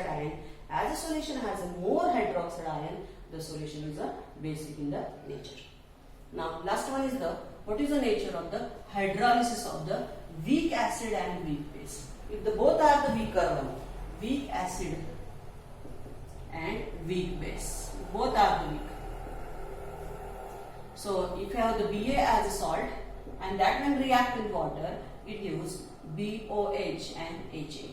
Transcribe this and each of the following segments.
hydroxide ion. As the solution has a more hydroxide ion, the solution is a basic in the nature. Now last one is what is the nature of the hydrolysis of the weak acid and weak base. If the both are the weaker one, weak acid and weak base, both are the weak. So if you have the Ba as a salt and that when react with water, it gives BOH and HA.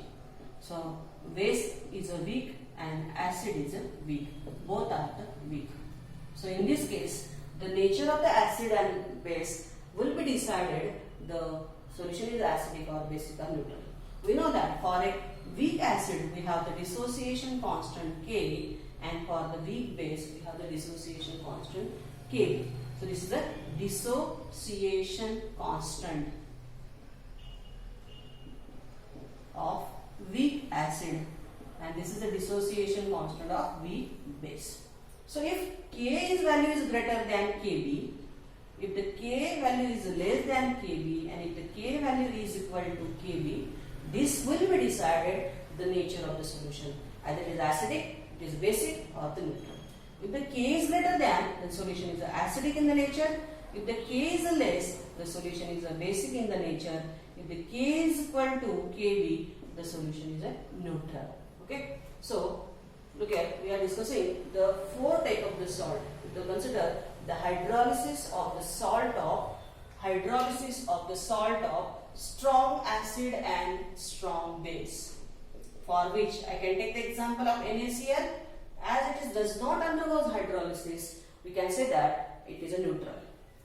So base is a weak and acid is a weak. Both are the weak. So in this case, the nature of the acid and base will be decided. The solution is acidic or basic or neutral. We know that for a weak acid we have the dissociation constant K, and for the weak base we have the dissociation constant Kb. So this is the dissociation constant of weak acid, and this is the dissociation constant of weak base. So if K's value is greater than Kb, if the K value is less than Kb, and if the K value is equal to Kb, this will be decided the nature of the solution. Either it is acidic, it is basic, or the neutral. If the K is greater than, the solution is acidic in the nature. If the K is less, the solution is a basic in the nature. If the K is equal to Kb, the solution is a neutral. Okay. So look at, we are discussing the four type of the salt. To consider the hydrolysis of the salt of strong acid and strong base, for which I can take the example of NaCl. As it does not undergo hydrolysis, we can say that it is a neutral.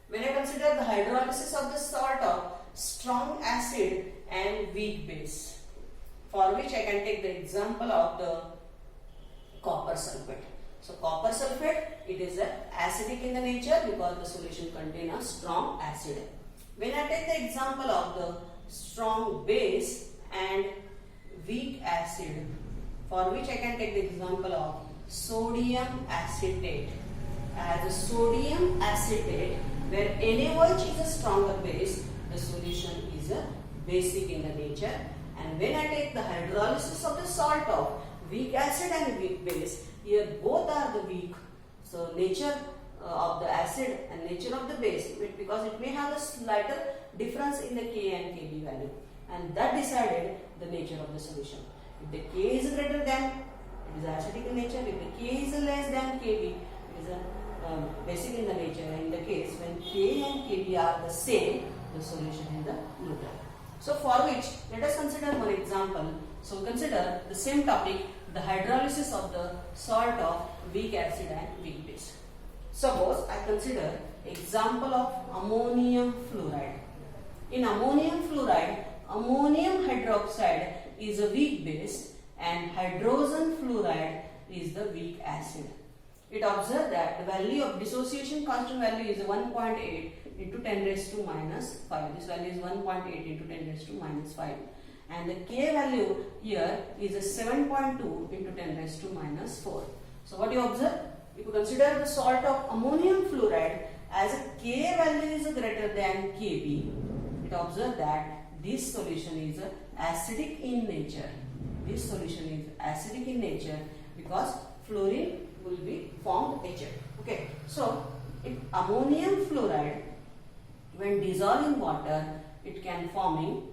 When I consider the hydrolysis of the salt of strong acid and weak base, for which I can take the example of the copper sulfate. So copper sulfate, it is acidic in the nature because the solution contains a strong acid. When I take the example of the strong base and weak acid, for which I can take the example of sodium acetate. As a sodium acetate, where NaOH is a stronger base, the solution is a basic in the nature. And when I take the hydrolysis of the salt of weak acid and weak base, here both are the weak. So nature of the acid and nature of the base, because it may have a slighter difference in the K and Kb value, and that decided the nature of the solution. If the K is greater than, it is acidic in nature. If the K is less than Kb, it is a basic in the nature. And in the case when K and Kb are the same, the solution is the neutral. So for which, let us consider one example. So consider the same topic, the hydrolysis of the salt of weak acid and weak base. Suppose I consider example of ammonium fluoride. In ammonium fluoride, ammonium hydroxide is a weak base and hydrogen fluoride is the weak acid. It observed that the value of dissociation constant value is 1.8 into 10 raised to minus 5. This value is 1.8 into 10 raised to minus 5. And the K value here is 7.2 into 10 raised to minus 4. So what you observe? If you consider the salt of ammonium fluoride as a K value is greater than Kb, it observed that this solution is acidic in nature. This solution is acidic in nature because fluorine will be formed HF. Okay. So if ammonium fluoride, when dissolved in water, it can forming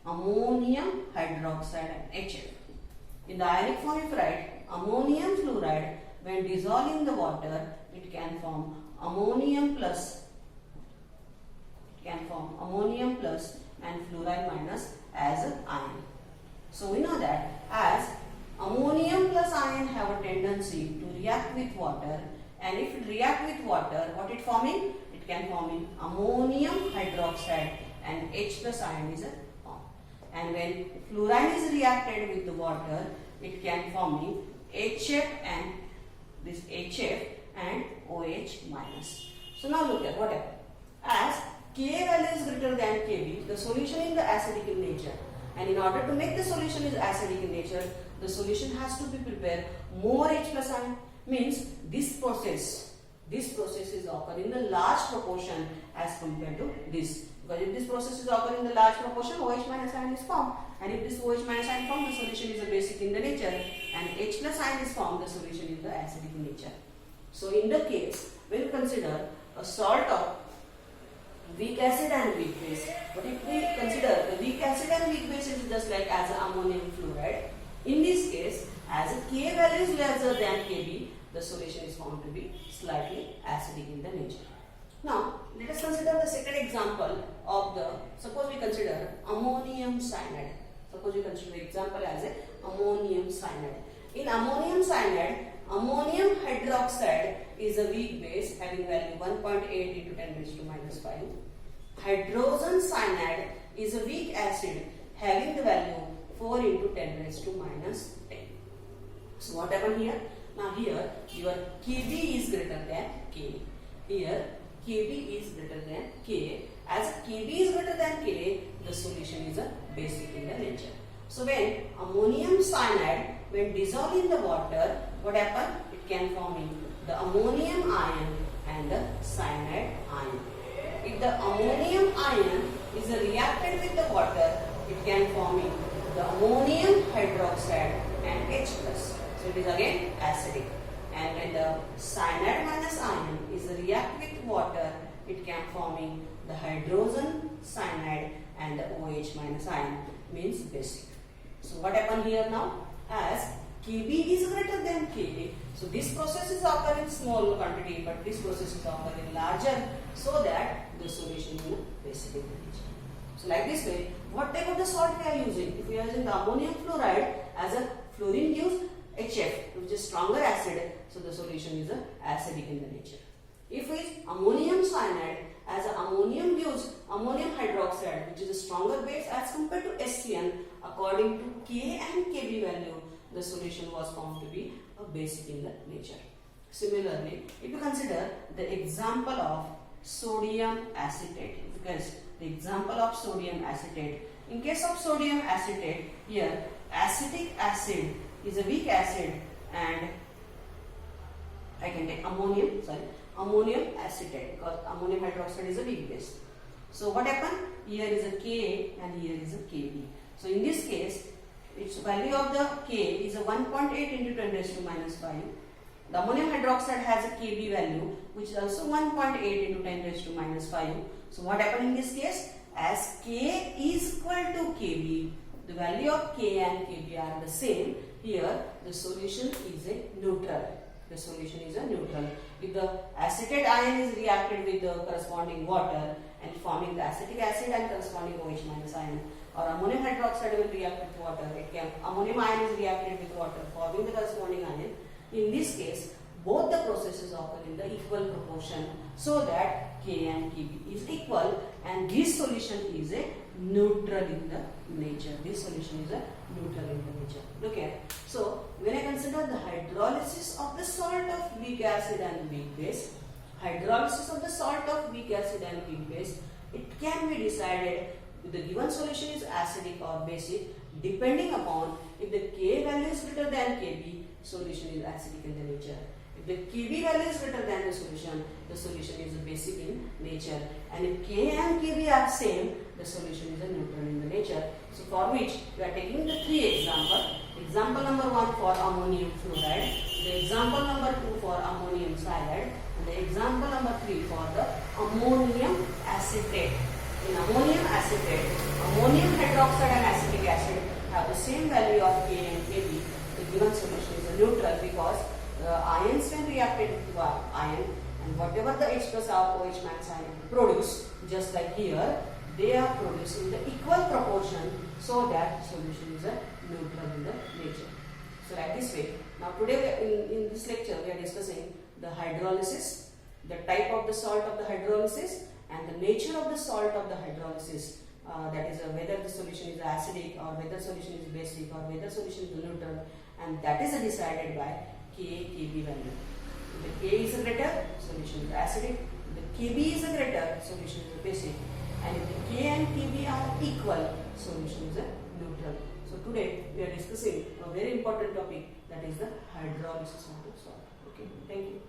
ammonium hydroxide and HF. In the ionic form, if write ammonium fluoride, when dissolved in the water, it can form ammonium plus. It can form ammonium plus and fluoride minus as an ion. So we know that as ammonium plus ion have a tendency to react with water, and if it react with water, what it forming? It can forming ammonium hydroxide and H plus ion is a form. And when fluorine is reacted with the water, it can forming HF and this HF and OH minus. So now look at what happened. As K value is greater than Kb, the solution is the acidic in nature. And in order to make the solution is acidic in nature, the solution has to be prepared more H plus ion. Means this process is occurring in a large proportion as compared to this. Because if this process is occurring in the large proportion, OH minus ion is formed. and if this OH minus ion formed, the solution is a basic in the nature, and H plus ion is formed, the solution is the acidic in nature. So in the case when you consider a salt of weak acid and weak base, but if we consider the weak acid and weak base is just like as ammonium fluoride, in this case as a Ka value is lesser than Kb, the solution is found to be slightly acidic in the nature. Now let us consider the second example of the, suppose we consider ammonium cyanide. Suppose we consider the example as a ammonium cyanide. In ammonium cyanide, ammonium hydroxide is a weak base having value 1.8 into 10 raised to minus 5. Hydrogen cyanide is a weak acid having the value 4 into 10 raised to minus 10. So what happened here? Now here your Kb is greater than K. Here Kb is greater than K. As Kb is greater than K, the solution is a basic in the nature. So when ammonium cyanide, when dissolved in the water, what happens? It can form in the ammonium ion and the cyanide ion. If the ammonium ion is reacted with the water, it can form in the ammonium hydroxide and H plus. So it is again acidic. And when the cyanide minus ion is react with water, it can form in the hydrogen cyanide and the OH minus ion, means basic. So what happened here now? As Kb is greater than Ka, so this process is occurring in small quantity, but this process is occurring larger, so that the solution is basic in nature. So like this way, what type of the salt we are using? If we are using the ammonium fluoride, as a fluorine gives HF, which is stronger acid, so the solution is acidic in the nature. If it is ammonium cyanide, as ammonium gives ammonium hydroxide, which is a stronger base as compared to HCN, according to K and Kb value, the solution was found to be a basic in the nature. Similarly, if you consider the example of sodium acetate, because the example of sodium acetate, in case of sodium acetate, here acetic acid is a weak acid, and I can take ammonium acetate, because ammonium hydroxide is a weak base. So what happened? Here is a Ka and here is a Kb. So in this case, its value of the K is a 1.8 into 10 raised to minus 5. The ammonium hydroxide has a Kb value, which is also 1.8 into 10 raised to minus 5. So what happened in this case? As K is equal to Kb, the value of K and Kb are the same. Here the solution is a neutral. The solution is a neutral. If the acetate ion is reacted with the corresponding water and forming the acetic acid and corresponding OH minus ion, or ammonium hydroxide will react with water, ammonium ion is reacted with water forming the corresponding ion. In this case, both the processes occur in the equal proportion, so that K and Kb is equal, and this solution is a neutral in the nature. This solution is a neutral in the nature. Look at. So when I consider the hydrolysis of the salt of weak acid and weak base, hydrolysis of the salt of weak acid and weak base, it can be decided if the given solution is acidic or basic, depending upon if the K value is greater than Kb, solution is acidic in the nature. If the Kb value is greater than the solution is a basic in nature. And if K and Kb are same, the solution is a neutral in the nature. So for which we are taking the three examples. Example number 1 for ammonium fluoride, the example number 2 for ammonium cyanide, and the example number 3 for the ammonium acetate. In ammonium acetate, ammonium hydroxide and acetic acid have the same value of K and Kb. The given solution is a neutral, because the ions when reacted with ion, and whatever the H plus or OH minus ion produce, just like here, they are produced in the equal proportion, so that solution is a neutral in the nature. So like this way. Now today in this lecture we are discussing the hydrolysis, the type of the salt of the hydrolysis, and the nature of the salt of the hydrolysis, that is whether the solution is acidic or whether solution is basic or whether solution is neutral, and that is decided by K, Kb value. If the K is greater, solution is acidic. If the Kb is greater, solution is basic. And if the K and Kb are equal, solution is a neutral. So today we are discussing a very important topic, that is the hydrolysis of the salt. Okay, thank you.